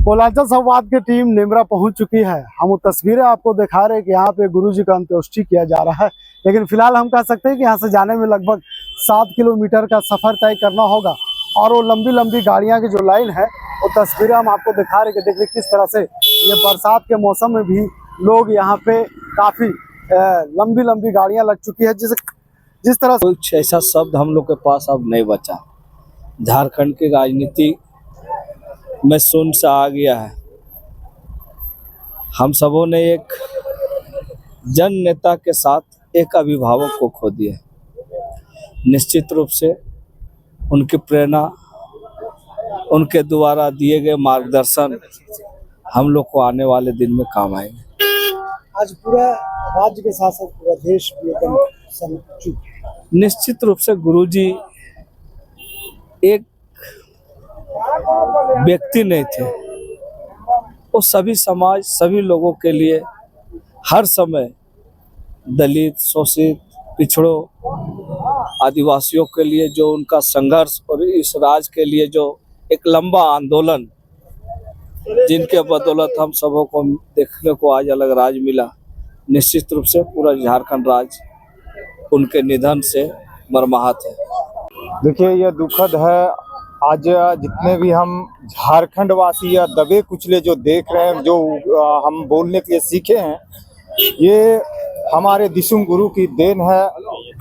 कोलांचल संवाद की टीम नेमरा पहुंच चुकी है। हम वो तस्वीरें आपको दिखा रहे हैं कि यहाँ पे गुरु जी का अंत्येष्टि किया जा रहा है, लेकिन फिलहाल हम कह सकते हैं कि यहाँ से जाने में लगभग 7 किलोमीटर का सफर तय करना होगा। और वो लंबी लंबी गाड़ियाँ की जो लाइन है वो तस्वीरें हम आपको दिखा रहे हैं कि देखिए किस तरह से ये बरसात के मौसम में भी लोग यहाँ पे काफी लंबी लंबी गाड़ियाँ लग चुकी है। जिस तरह कुछ ऐसा शब्द हम लोग के पास अब नहीं बचा। झारखंड की राजनीति में सुन सा आ गया है। हम सबों ने एक जन नेता के साथ एक अभिभावक को खो दिया। निश्चित रूप से उनकी प्रेरणा, उनके द्वारा दिए गए मार्गदर्शन हम लोग को आने वाले दिन में काम आएंगे। आज पूरा राज्य के साथ साथ पूरा देश भी एकदम निश्चित रूप से गुरुजी एक व्यक्ति नहीं थे, वो सभी समाज, सभी लोगों के लिए हर समय दलित, शोषित, पिछड़ों, आदिवासियों के लिए जो उनका संघर्ष और इस राज्य के लिए जो एक लंबा आंदोलन, जिनके बदौलत हम सबों को देखने को आज अलग राज्य मिला। निश्चित रूप से पूरा झारखंड राज्य उनके निधन से मर्माहत है। देखिए, यह दुखद है। आज जितने भी हम झारखंड वासी या दबे कुचले जो देख रहे हैं, जो हम बोलने के लिए सीखे हैं, ये हमारे दिशुम गुरु की देन है।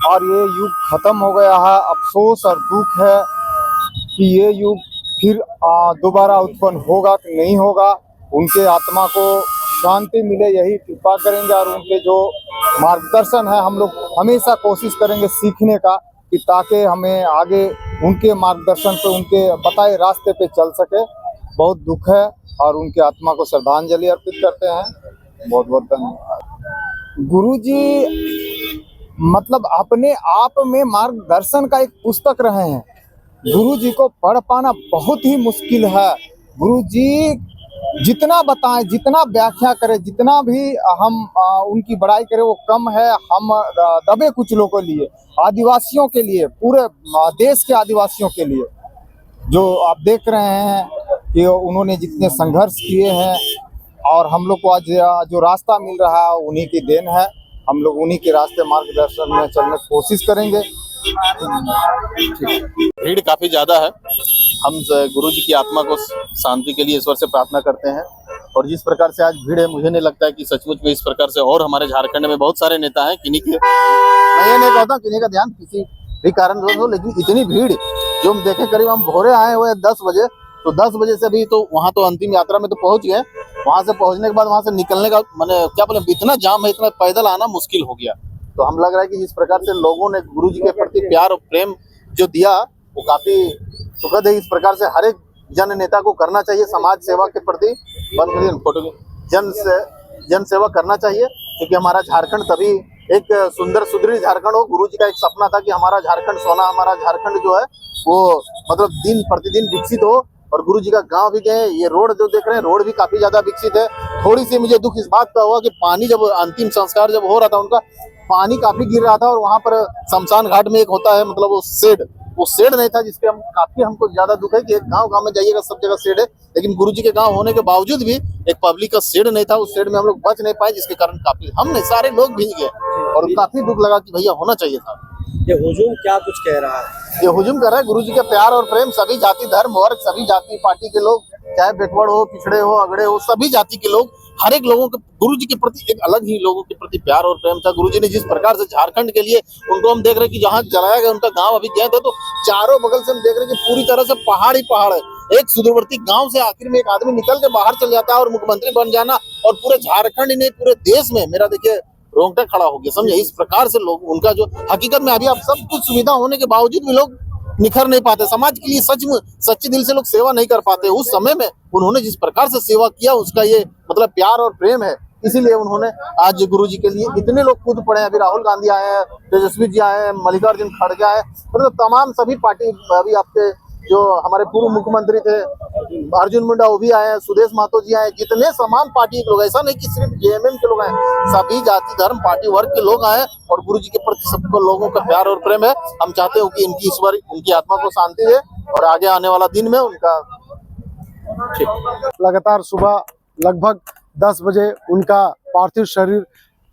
और ये युग खत्म हो गया है। अफसोस और दुख है कि ये युग फिर दोबारा उत्पन्न होगा कि नहीं होगा। उनके आत्मा को शांति मिले, यही कृपा करेंगे। और उनके जो मार्गदर्शन है, हम लोग हमेशा कोशिश करेंगे सीखने का, कि ताकि हमें आगे उनके मार्गदर्शन पे, उनके बताए रास्ते पे चल सके। बहुत दुख है और उनके आत्मा को श्रद्धांजलि अर्पित करते हैं। बहुत बहुत धन्यवाद। गुरुजी मतलब अपने आप में मार्गदर्शन का एक पुस्तक रहे हैं। गुरुजी को पढ़ पाना बहुत ही मुश्किल है। गुरुजी जितना बताएं, जितना व्याख्या करें, जितना भी हम उनकी बड़ाई करें, वो कम है। हम दबे कुचलों के लिए, आदिवासियों के लिए, पूरे देश के आदिवासियों के लिए जो आप देख रहे हैं कि उन्होंने जितने संघर्ष किए हैं, और हम लोग को आज जो रास्ता मिल रहा है उन्हीं की देन है। हम लोग उन्हीं के रास्ते मार्गदर्शन में चलने की कोशिश करेंगे। भीड़ काफी ज्यादा है। हम गुरु जी की आत्मा को शांति के लिए ईश्वर से प्रार्थना करते हैं। और जिस प्रकार से आज भीड़ है, मुझे नहीं लगता है कि सचमुच में इस प्रकार से और हमारे झारखंड में बहुत सारे नेता हैं, किन्हीं के मैं ये नहीं कहता किन्हीं का ध्यान किसी भी कारण हो, लेकिन इतनी भीड़ जो हम देखे, करीब हम भोरे आए हुए 10 बजे, तो 10 बजे से भी तो वहाँ तो अंतिम यात्रा में तो पहुंच गए। वहां से पहुंचने के बाद वहां से निकलने का मैंने क्या बोले, इतना जाम है, इतना पैदल आना मुश्किल हो गया। तो हम लग रहा है कि जिस प्रकार से लोगों ने गुरु जी के प्रति प्यार और प्रेम जो दिया, वो काफी सुखद है। इस प्रकार से हर एक जन नेता को करना चाहिए, समाज सेवा के प्रति फोटो जन सेवा करना चाहिए, क्योंकि हमारा झारखंड तभी एक सुंदर सुदृढ़ झारखंड हो। गुरु जी का एक सपना था कि हमारा झारखंड सोना, हमारा झारखंड जो है वो मतलब दिन प्रतिदिन विकसित हो। और गुरु जी का गांव भी गए, ये रोड जो देख रहे हैं, रोड भी काफी ज्यादा विकसित है। थोड़ी सी मुझे दुख इस बात का हुआ कि पानी जब अंतिम संस्कार जब हो रहा था उनका, पानी काफी गिर रहा था। और वहां पर शमशान घाट में एक होता है, मतलब वो शेड नहीं था, जिसके हमको ज्यादा दुख है कि एक गांव में जाइएगा सब जगह शेड है, लेकिन गुरु जी के गांव होने के बावजूद भी एक पब्लिक का शेड नहीं था। उस शेड में हम लोग बच नहीं पाए, जिसके कारण काफी हम नहीं, सारे लोग भीग गए। और काफी दुख लगा कि भैया होना चाहिए था। ये हुजूम क्या कुछ कह रहा है? ये हुजूम कर रहा है गुरु जी के प्यार और प्रेम, सभी जाति धर्म वर्ग, सभी जाति पार्टी के लोग, चाहे बैकवर्ड हो, पिछड़े हो, अगड़े हो, सभी जाति के लोग, हर एक लोगों के गुरु जी के प्रति एक अलग ही लोगों के प्रति प्यार और प्रेम था। गुरु जी ने जिस प्रकार से झारखंड के लिए उनको, हम देख रहे हैं कि जहाँ जलाया गया उनका गांव, अभी गए थे तो चारों बगल से हम देख रहे हैं कि पूरी तरह से पहाड़ ही पहाड़ है। एक सुदूरवर्ती गांव से आखिर में एक आदमी निकल के बाहर चल जाता है और मुख्यमंत्री बन जाना, और पूरे झारखंड नहीं पूरे देश में, मेरा देखिए रोंगटा खड़ा हो गया, समझे। इस प्रकार से लोग, उनका जो हकीकत में अभी आप सब कुछ सुविधा होने के बावजूद भी लोग निखर नहीं पाते, समाज के लिए सच्चे दिल से लोग सेवा नहीं कर पाते। उस समय में उन्होंने जिस प्रकार से सेवा किया, उसका ये मतलब प्यार और प्रेम है। इसीलिए उन्होंने आज गुरु जी के लिए इतने लोग कूद पड़े हैं। अभी राहुल गांधी आए हैं, तेजस्वी जी आए हैं, मल्लिकार्जुन खड़गे आए, मतलब तमाम सभी पार्टी, अभी आपके जो हमारे पूर्व मुख्यमंत्री थे अर्जुन मुंडा, वो भी आए हैं, सुदेश महतो जी आए, जितने तमाम पार्टी के लोग, ऐसा नहीं कि सिर्फ जेएमएम के लोग आए, सभी जाति धर्म पार्टी वर्ग के लोग आए। और गुरु जी के प्रति सबको लोगों का प्यार और प्रेम है। हम चाहते हो कि इनकी ईश्वर इनकी आत्मा को शांति दे और आगे आने वाला दिन में उनका लगातार सुबह लगभग 10 बजे उनका पार्थिव शरीर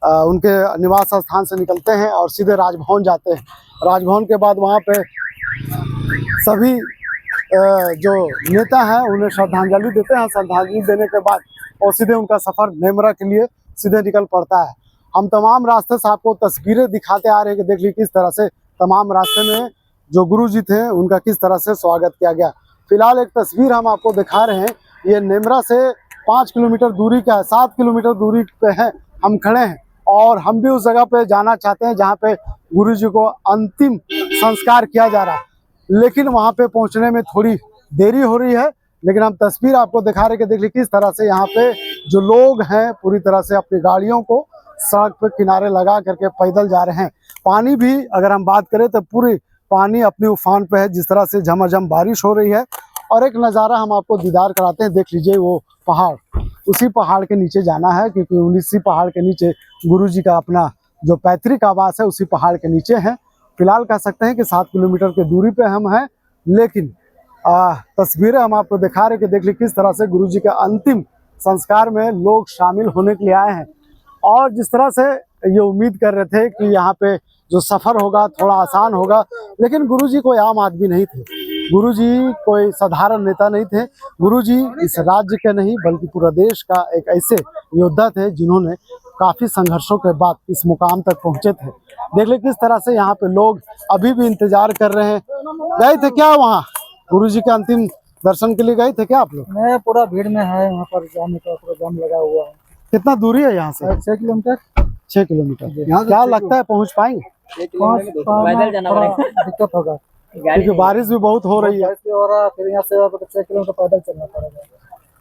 उनके निवास स्थान से निकलते हैं और सीधे राजभवन जाते हैं। राजभवन के बाद वहाँ पे सभी जो नेता हैं उन्हें श्रद्धांजलि देते हैं। श्रद्धांजलि देने के बाद और सीधे उनका सफ़र नेमरा के लिए सीधे निकल पड़ता है। हम तमाम रास्ते से आपको तस्वीरें दिखाते आ रहे हैं कि देख लीजिए किस तरह से तमाम रास्ते में जो गुरुजी थे उनका किस तरह से स्वागत किया गया। फिलहाल एक तस्वीर हम आपको दिखा रहे हैं, ये नेमरा से 5 किलोमीटर दूरी का है, 7 किलोमीटर दूरी पे है हम खड़े हैं और हम भी उस जगह पे जाना चाहते हैं जहाँ पे गुरुजी को अंतिम संस्कार किया जा रहा है, लेकिन वहाँ पे पहुँचने में थोड़ी देरी हो रही है। लेकिन हम तस्वीर आपको दिखा रहे हैं कि देख लीजिए किस तरह से यहाँ पे जो लोग हैं पूरी तरह से अपनी गाड़ियों को सड़क पे किनारे लगा करके पैदल जा रहे हैं। पानी भी अगर हम बात करें तो पूरी पानी अपनी उफान पे है, जिस तरह से झमाझम बारिश हो रही है। और एक नज़ारा हम आपको दीदार कराते हैं, देख लीजिए वो पहाड़, उसी पहाड़ के नीचे जाना है क्योंकि उसी पहाड़ के नीचे गुरुजी का अपना जो पैतृक आवास है उसी पहाड़ के नीचे है। फिलहाल कह सकते हैं कि 7 किलोमीटर की दूरी पे हम हैं, लेकिन तस्वीरें हम आपको दिखा रहे कि देख लीजिए किस तरह से गुरुजी के अंतिम संस्कार में लोग शामिल होने के लिए आए हैं। और जिस तरह से ये उम्मीद कर रहे थे कि यहाँ पे जो सफ़र होगा थोड़ा आसान होगा, लेकिन गुरुजी कोई आम आदमी नहीं थे, गुरुजी कोई साधारण नेता नहीं थे। गुरुजी इस राज्य के नहीं बल्कि पूरा देश का एक ऐसे योद्धा थे जिन्होंने काफ़ी संघर्षों के बाद इस मुकाम तक पहुँचे थे। देख ले किस तरह से यहाँ पे लोग अभी भी इंतजार कर रहे हैं। गए थे क्या वहाँ गुरुजी के अंतिम दर्शन के लिए गए थे क्या आप लोग? मैं पूरा भीड़ में है, वहाँ पर जाने का पूरा जाम लगा हुआ है। कितना दूरी है यहाँ से? 6 किलोमीटर। 6 किलोमीटर। क्या लगता है पहुँच पाएंगे? पैदल जाना पड़ेगा, दिक्कत होगा क्योंकि बारिश भी बहुत हो रही है। हो रहा है, फिर यहाँ से 6 किलोमीटर पैदल चलना पड़ेगा।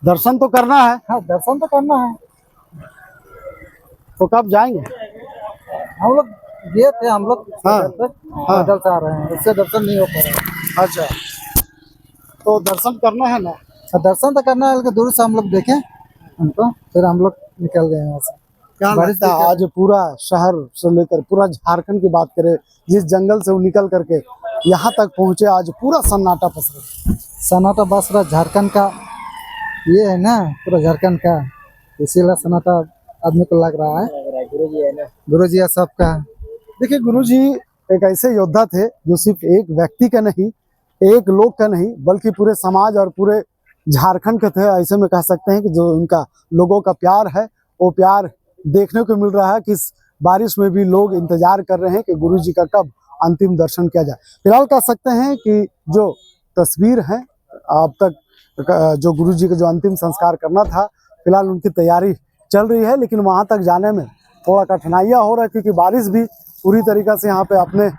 दर्शन तो करना है। हाँ, दर्शन तो करना है। तो कब जाएंगे? हम लोग ये थे, हम लोग हाँ। पैदल से आ रहे हैं, इससे दर्शन नहीं हो पा रहा। अच्छा, तो दर्शन करना है ना? दर्शन तो करना है, लेकिन दूर से हम लोग देखें हमको, फिर हम लोग निकल गए यहाँ से। क्या लगता है आज पूरा शहर से लेकर पूरा झारखंड की बात करें, जिस जंगल से वो निकल करके यहाँ तक पहुँचे, आज पूरा सन्नाटा पसरा। सन्नाटा बस रहा झारखंड का, ये है ना पूरा झारखंड का, इसीलिए सन्नाटा आदमी को लग रहा है। गुरुजी है ना, गुरुजी है सबका। देखिए गुरुजी एक ऐसे योद्धा थे जो सिर्फ एक व्यक्ति का नहीं, एक लोग का नहीं, बल्कि पूरे समाज और पूरे झारखंड के थे। ऐसे में कह सकते हैं कि जो उनका लोगों का प्यार है वो प्यार देखने को मिल रहा है कि इस बारिश में भी लोग इंतजार कर रहे हैं कि गुरुजी का कब अंतिम दर्शन किया जाए। फिलहाल कह सकते हैं कि जो तस्वीर है अब तक जो गुरुजी का जो अंतिम संस्कार करना था, फिलहाल उनकी तैयारी चल रही है, लेकिन वहां तक जाने में थोड़ा कठिनाइयां हो रहा है क्योंकि बारिश भी पूरी तरीक़े से यहाँ पे अपने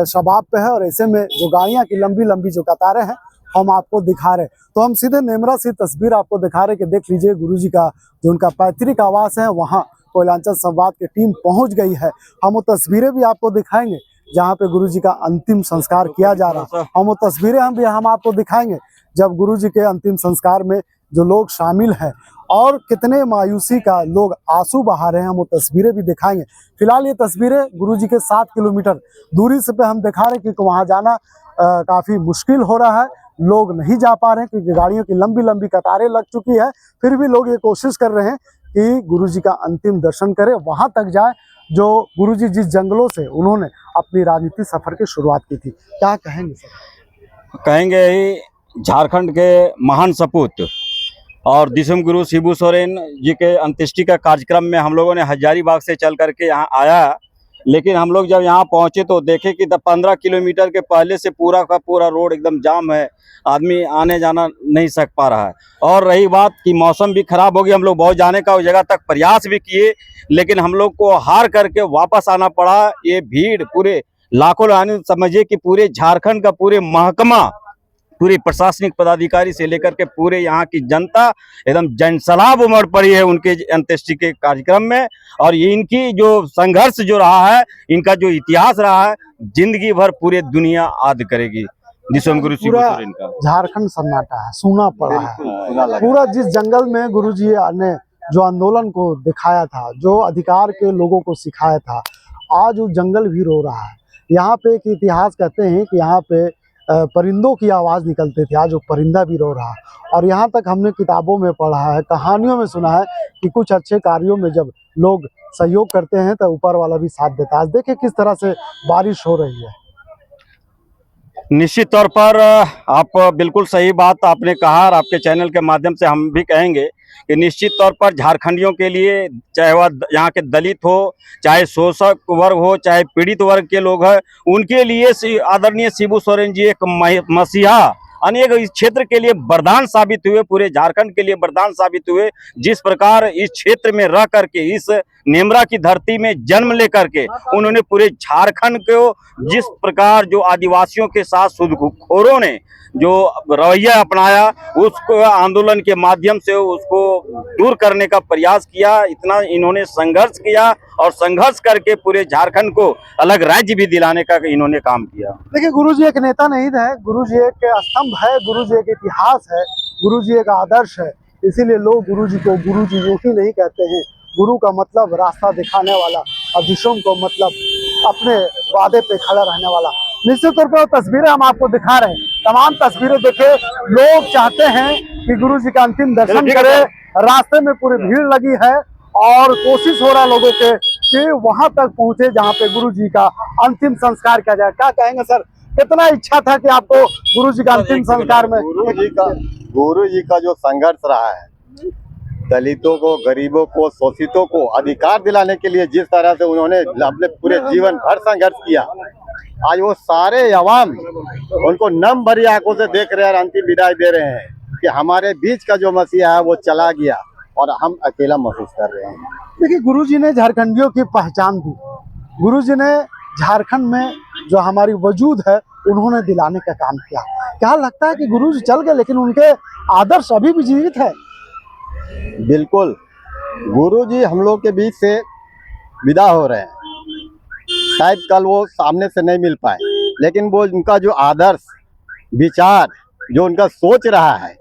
शबाब पे है। और ऐसे में जो गाड़ियाँ की लंबी लंबी जो कतारें हैं हम आपको दिखा रहे, तो हम सीधे नेमरा से तस्वीर आपको दिखा रहे कि देख लीजिए गुरुजी का जो उनका पैतृक आवास है वहाँ कोयलांचल संवाद की टीम पहुँच गई है। हम वो तस्वीरें भी आपको दिखाएंगे जहाँ पे गुरुजी का अंतिम संस्कार किया जा रहा है। हम वो तस्वीरें हम आपको दिखाएंगे जब गुरुजी के अंतिम संस्कार में जो लोग शामिल हैं और कितने मायूसी का लोग आंसू बहा रहे हैं, हम वो तस्वीरें भी दिखाएंगे। फिलहाल ये तस्वीरें गुरुजी के 7 किलोमीटर दूरी से पे हम दिखा रहे हैं क्योंकि वहाँ जाना काफ़ी मुश्किल हो रहा है, लोग नहीं जा पा रहे हैं क्योंकि गाड़ियों की लंबी लंबी कतारें लग चुकी है। फिर भी लोग ये कोशिश कर रहे हैं कि गुरुजी का अंतिम दर्शन करें, वहाँ तक जाए जो गुरुजी जिस जंगलों से उन्होंने अपनी राजनीतिक सफ़र की शुरुआत की थी। क्या कहेंगे सर? कहेंगे ही झारखंड के महान सपूत और दिसम गुरु शिबू सोरेन जी के अंत्येष्टि का कार्यक्रम में हम लोगों ने हजारीबाग से चल करके यहाँ आया, लेकिन हम लोग जब यहाँ पहुँचे तो देखे कि 15 किलोमीटर के पहले से पूरा का पूरा रोड एकदम जाम है, आदमी आने जाना नहीं सक पा रहा है। और रही बात कि मौसम भी खराब हो गया, हम लोग बहुत जाने का उस जगह तक प्रयास भी किए, लेकिन हम लोग को हार करके वापस आना पड़ा। ये भीड़ पूरे लाखों समझिए कि पूरे झारखंड का पूरे महकमा, पूरी प्रशासनिक पदाधिकारी से लेकर के पूरे यहाँ की जनता एकदम जनसलाब उमड़ पड़ी है उनके अंत्येष्टि के कार्यक्रम में। और ये इनकी जो संघर्ष जो रहा है, इनका जो इतिहास रहा है, जिंदगी भर पूरे दुनिया याद करेगी। दिसम गुरु शिबू सोरेन का झारखंड सन्नाटा है, सूना पड़ा है पूरा। जिस जंगल में गुरुजी ने जो आंदोलन को दिखाया था, जो अधिकार के लोगों को सिखाया था, आज वो जंगल भी रो रहा है। यहाँ पे एक इतिहास कहते हैं कि यहाँ पे परिंदों की आवाज़ निकलती थी, आज वो परिंदा भी रो रहा है। और यहाँ तक हमने किताबों में पढ़ा है, कहानियों में सुना है कि कुछ अच्छे कार्यों में जब लोग सहयोग करते हैं तो ऊपर वाला भी साथ देता है। आज देखिए किस तरह से बारिश हो रही है। निश्चित तौर पर आप बिल्कुल सही बात आपने कहा और आपके चैनल के माध्यम से हम भी कहेंगे कि निश्चित तौर पर झारखंडियों के लिए, चाहे वह यहाँ के दलित हो, चाहे शोषक वर्ग हो, चाहे पीड़ित वर्ग के लोग हैं, उनके लिए आदरणीय शिबू सोरेन जी एक मसीहा अनेक इस क्षेत्र के लिए वरदान साबित हुए, पूरे झारखंड के लिए वरदान साबित हुए। जिस प्रकार इस क्षेत्र में रह करके, इस नेमरा की धरती में जन्म लेकर के उन्होंने पूरे झारखंड को जिस प्रकार जो आदिवासियों के साथ सूदखोरों ने जो रवैया अपनाया, उसको आंदोलन के माध्यम से उसको दूर करने का प्रयास किया। इतना इन्होंने संघर्ष किया और संघर्ष करके पूरे झारखंड को अलग राज्य भी दिलाने का इन्होंने काम किया। देखिए गुरुजी एक नेता नहीं है, गुरुजी एक स्तंभ है, गुरुजी एक इतिहास है, गुरुजी एक आदर्श है। इसीलिए लोग गुरुजी को गुरुजी यूं ही नहीं कहते हैं। गुरु का मतलब रास्ता दिखाने वाला और विषम को मतलब अपने वादे पे खड़ा रहने वाला। निश्चित तौर पर तस्वीरें हम आपको दिखा रहे हैं, तमाम तस्वीरें देखिए, लोग चाहते हैं कि गुरुजी का अंतिम दर्शन करें। रास्ते में पूरी भीड़ लगी है और कोशिश हो रहा है लोगों के कि वहां तक पहुंचे जहां पे गुरुजी का अंतिम संस्कार किया जाए। क्या कहेंगे सर, कितना इच्छा था कि आपको गुरुजी का अंतिम संस्कार में? गुरु जी का जो संघर्ष रहा है, दलितों को, गरीबों को, शोषितों को अधिकार दिलाने के लिए जिस तरह से उन्होंने अपने पूरे जीवन भर संघर्ष किया, आज वो सारे अवाम उनको नम भरी आंखों से देख रहे हैं और अंतिम विदाई दे रहे हैं कि हमारे बीच का जो मसीहा है वो चला गया और हम अकेला महसूस कर रहे हैं। देखिए गुरुजी ने झारखंडियों की पहचान दी, गुरुजी ने झारखंड में जो हमारी वजूद है उन्होंने दिलाने का काम किया। क्या लगता है कि गुरुजी चल गए लेकिन उनके आदर्श अभी भी जीवित है? बिल्कुल, गुरुजी हम लोग के बीच से विदा हो रहे हैं। शायद कल वो सामने से नहीं मिल पाए, लेकिन वो उनका जो आदर्श विचार, जो उनका सोच रहा है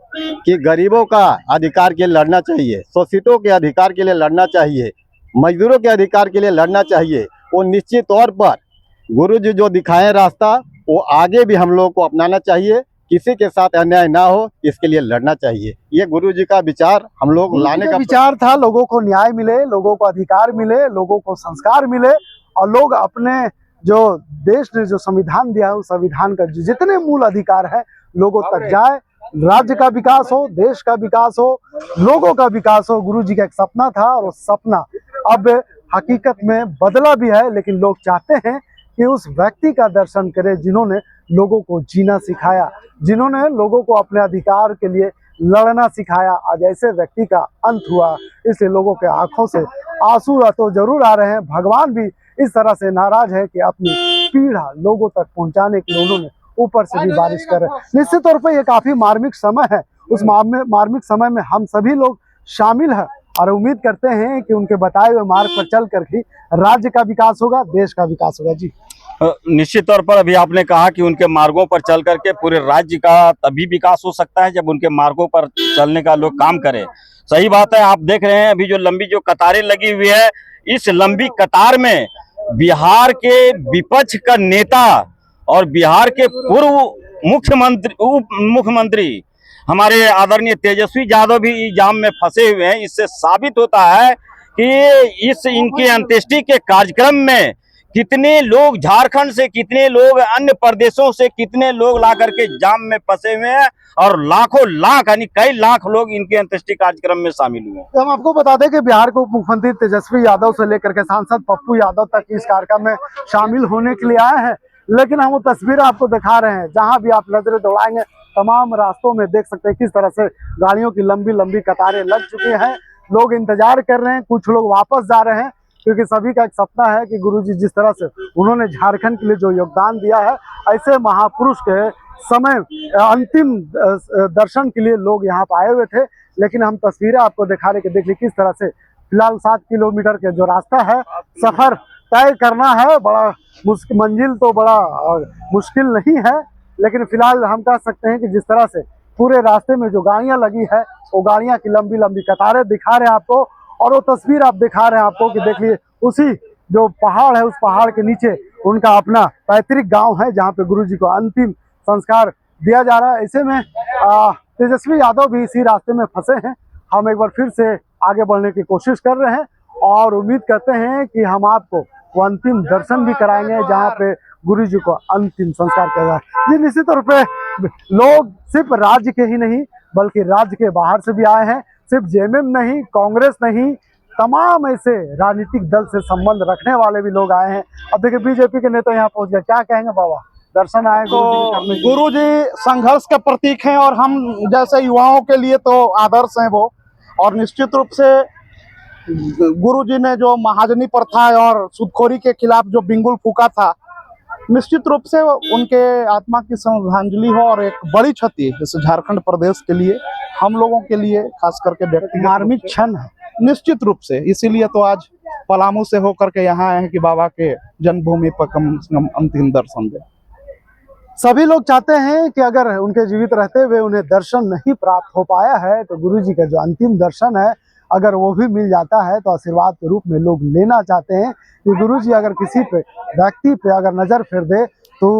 कि गरीबों का अधिकार के लिए लड़ना चाहिए, शोषितों के अधिकार के लिए लड़ना चाहिए, मजदूरों के अधिकार के लिए लड़ना चाहिए, वो निश्चित तौर पर गुरुजी जो दिखाए रास्ता वो आगे भी हम लोग को अपनाना चाहिए। किसी के साथ अन्याय ना हो, इसके लिए लड़ना चाहिए। ये गुरुजी का विचार हम लोग लाने का विचार था, लोगों को न्याय मिले, लोगों को अधिकार मिले, लोगों को संस्कार मिले और लोग अपने जो देश ने जो संविधान दिया है उस संविधान का जितने मूल अधिकार है लोगों तक जाए। राज्य का विकास हो, देश का विकास हो, लोगों का विकास हो। गुरुजी का एक सपना था और वो सपना अब हकीकत में बदला भी है, लेकिन लोग चाहते हैं कि उस व्यक्ति का दर्शन करें जिन्होंने लोगों को जीना सिखाया, जिन्होंने लोगों को अपने अधिकार के लिए लड़ना सिखाया। आज ऐसे व्यक्ति का अंत हुआ, इसलिए लोगों के आंखों से आंसू तो जरूर आ रहे हैं। भगवान भी इस तरह से नाराज है कि अपनी पीड़ा लोगों तक पहुंचाने के लिए उन्होंने ऊपर से भी बारिश करे। निश्चित तौर पर यह काफी मार्मिक समय है, उस मार्मिक समय में हम सभी लोग शामिल हैं और उम्मीद करते हैं कि उनके बताए हुए मार्ग पर चल कर ही राज्य का विकास होगा, देश का विकास होगा। जी निश्चित तौर पर अभी आपने कहा कि उनके मार्गों पर चल करके पूरे राज्य का तभी विकास हो सकता है जब उनके मार्गों पर चलने का लोग काम करें। सही बात है, आप देख रहे हैं अभी जो लंबी जो कतारें लगी हुई है, इस लंबी कतार में बिहार के विपक्ष का नेता और बिहार के पूर्व मुख्यमंत्री हमारे आदरणीय तेजस्वी यादव भी जाम में फंसे हुए हैं। इससे साबित होता है कि इस इनके अंत्येष्टि के कार्यक्रम में कितने लोग झारखंड से, कितने लोग अन्य प्रदेशों से, कितने लोग ला करके जाम में फंसे हुए हैं और लाखों लाख यानी कई लाख लोग इनके अंत्येष्टि कार्यक्रम में शामिल हुए हैं। तो हम आपको बता दें कि बिहार के उप मुख्यमंत्री तेजस्वी यादव से लेकर के सांसद पप्पू यादव तक इस कार्यक्रम में शामिल होने के लिए आए हैं, लेकिन हम वो तस्वीरें आपको दिखा रहे हैं। जहां भी आप नजरें दौड़ाएंगे तमाम रास्तों में देख सकते हैं किस तरह से गाड़ियों की लंबी लंबी कतारें लग चुकी हैं। लोग इंतजार कर रहे हैं, कुछ लोग वापस जा रहे हैं, क्योंकि सभी का एक सपना है कि गुरुजी जिस तरह से उन्होंने झारखंड के लिए जो योगदान दिया है, ऐसे महापुरुष के समय अंतिम दर्शन के लिए लोग यहाँ पर आए हुए थे। लेकिन हम तस्वीरें आपको दिखा रहे कि देखिए किस तरह से फिलहाल 7 किलोमीटर के जो रास्ता है, सफर तय करना है, बड़ा मंजिल तो बड़ा मुश्किल नहीं है, लेकिन फिलहाल हम कह सकते हैं कि जिस तरह से पूरे रास्ते में जो गाड़ियां लगी है वो गाड़ियां की लंबी लंबी कतारें दिखा रहे हैं आपको। और वो तस्वीर आप दिखा रहे हैं आपको कि देखिए उसी जो पहाड़ है उस पहाड़ के नीचे उनका अपना पैतृक गांव है, जहां पे गुरुजी को अंतिम संस्कार दिया जा रहा है। ऐसे में तेजस्वी यादव भी इसी रास्ते में फंसे हैं। हम एक बार फिर से आगे बढ़ने की कोशिश कर रहे हैं और उम्मीद करते हैं कि हम आपको वो अंतिम दर्शन भी कराएंगे जहाँ पे गुरु जी को अंतिम संस्कार किया जाए। जी, निश्चित तौर पे लोग सिर्फ राज्य के ही नहीं बल्कि राज्य के बाहर से भी आए हैं। सिर्फ जेएमएम नहीं, कांग्रेस नहीं, तमाम ऐसे राजनीतिक दल से संबंध रखने वाले भी लोग आए हैं। अब देखिए बीजेपी के नेता यहाँ पहुंच गए, क्या कहेंगे बाबा? दर्शन आए गुरु जी संघर्ष का प्रतीक हैं और हम जैसे युवाओं के लिए तो आदर्श हैं वो। और निश्चित रूप से गुरु जी ने जो महाजनी प्रथा और सूदखोरी के खिलाफ जो बिंगुल फूका था, निश्चित रूप से उनके आत्मा की श्रद्धांजलि हो और एक बड़ी क्षति इस झारखंड प्रदेश के लिए, हम लोगों के लिए खास करके व्यक्तिगत मार्मिक क्षण है। निश्चित रूप से इसीलिए तो आज पलामू से होकर के यहाँ आए हैं कि बाबा के जन्मभूमि पर कम से कम अंतिम दर्शन दें। सभी लोग चाहते हैं कि अगर उनके जीवित रहते हुए उन्हें दर्शन नहीं प्राप्त हो पाया है तो गुरु जी का जो अंतिम दर्शन है अगर वो भी मिल जाता है तो आशीर्वाद के रूप में लोग लेना चाहते हैं कि गुरु जी अगर किसी पे व्यक्ति पे अगर नजर फेर दे तो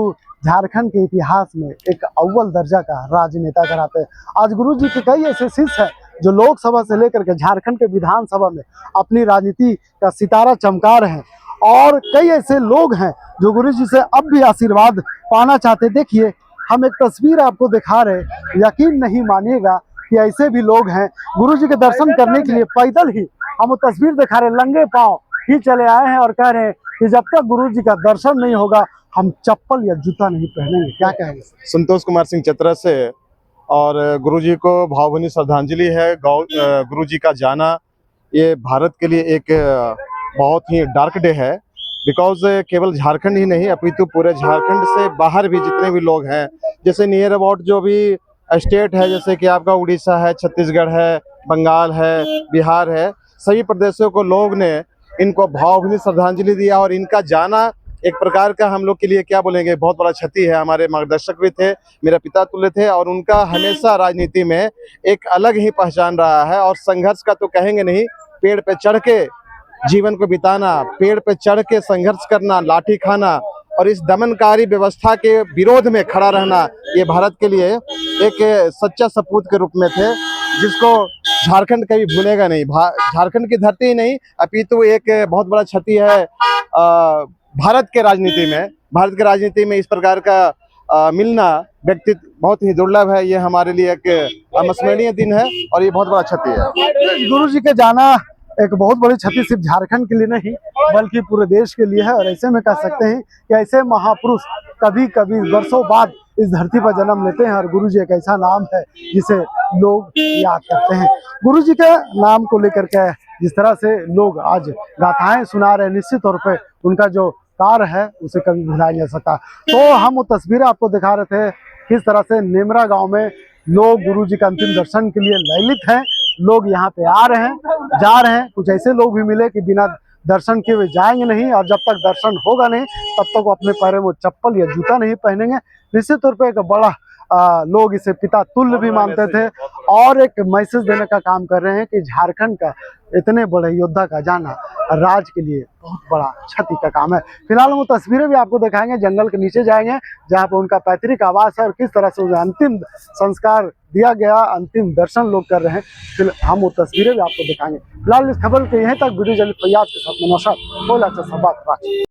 झारखंड के इतिहास में एक अव्वल दर्जा का राजनेता कराते हैं। आज गुरु जी के कई ऐसे शिष्य हैं जो लोकसभा से लेकर के झारखंड के विधानसभा में अपनी राजनीति का सितारा चमका रहे हैं और कई ऐसे लोग हैं जो गुरु जी से अब भी आशीर्वाद पाना चाहते। देखिए, हम एक तस्वीर आपको दिखा रहे, यकीन नहीं मानिएगा कि ऐसे भी लोग हैं गुरु जी के दर्शन करने के लिए पैदल ही हम वो तस्वीर दिखा रहे, नंगे पांव ही चले आए हैं और कह रहे हैं कि जब तक गुरु जी का दर्शन नहीं होगा हम चप्पल या जूता नहीं पहनेंगे। क्या कहेंगे? संतोष कुमार सिंह चतरा से। और गुरु जी को भावभीनी श्रद्धांजलि है। गुरु जी का जाना ये भारत के लिए एक बहुत ही डार्क डे है, बिकॉज केवल झारखंड ही नहीं अपितु पूरे झारखंड से बाहर भी जितने भी लोग हैं, जैसे नियर अबाउट जो भी स्टेट है, जैसे कि आपका उड़ीसा है, छत्तीसगढ़ है, बंगाल है, बिहार है, सभी प्रदेशों को लोग ने इनको भावभीनी श्रद्धांजलि दिया। और इनका जाना एक प्रकार का हम लोग के लिए क्या बोलेंगे बहुत बड़ा क्षति है। हमारे मार्गदर्शक भी थे, मेरा पिता तुल्य थे और उनका हमेशा राजनीति में एक अलग ही पहचान रहा है। और संघर्ष का तो कहेंगे नहीं, पेड़ पे चढ़ के जीवन को बिताना, पेड़ पे चढ़ के संघर्ष करना, लाठी खाना और इस दमनकारी व्यवस्था के विरोध में खड़ा रहना, ये भारत के लिए एक सच्चा सपूत के रूप में थे, जिसको झारखंड कभी भूलेगा नहीं। झारखंड की धरती ही नहीं अपितु एक बहुत बड़ा क्षति है भारत के राजनीति में। भारत के राजनीति में इस प्रकार का मिलना व्यक्तित्व बहुत ही दुर्लभ है। ये हमारे लिए एक अविस्मरणीय दिन है और ये बहुत बड़ा क्षति है। गुरु जी के जाना एक बहुत बड़ी क्षति सिर्फ झारखंड के लिए नहीं बल्कि पूरे देश के लिए है। और ऐसे में कह सकते हैं कि ऐसे महापुरुष कभी कभी वर्षों बाद इस धरती पर जन्म लेते हैं और गुरु जी एक ऐसा नाम है जिसे लोग याद करते हैं। गुरु जी के नाम को लेकर के जिस तरह से लोग आज गाथाएं सुना रहे हैं, निश्चित तौर पे उनका जो कार्य है उसे कभी भुलाया नहीं जा सकता। तो हम वो तस्वीरें आपको दिखा रहे थे किस तरह से नेमरा गांव में लोग गुरु जी का अंतिम दर्शन के लिए ललित हैं। लोग यहाँ पे आ रहे हैं, जा रहे हैं। कुछ ऐसे लोग भी मिले कि बिना दर्शन किए हुए जाएंगे नहीं और जब तक दर्शन होगा नहीं तब तक वो अपने पैरों में चप्पल या जूता नहीं पहनेंगे। निश्चित तौर पे एक बड़ा लोग इसे पिता तुल्य भी मानते थे और एक मैसेज देने का काम कर रहे हैं कि झारखंड का इतने बड़े योद्धा का जाना राज्य के लिए बहुत बड़ा क्षति का काम है। फिलहाल हम वो तस्वीरें भी आपको दिखाएंगे, जंगल के नीचे जाएंगे जहां पर उनका पैतृक आवास है और किस तरह से उन्हें अंतिम संस्कार दिया गया, अंतिम दर्शन लोग कर रहे हैं। फिर हम वो तस्वीरें भी आपको दिखाएंगे। फिलहाल इस खबर के यहीं तक वीडियो जल्द फैयाद के साथ नौशाद।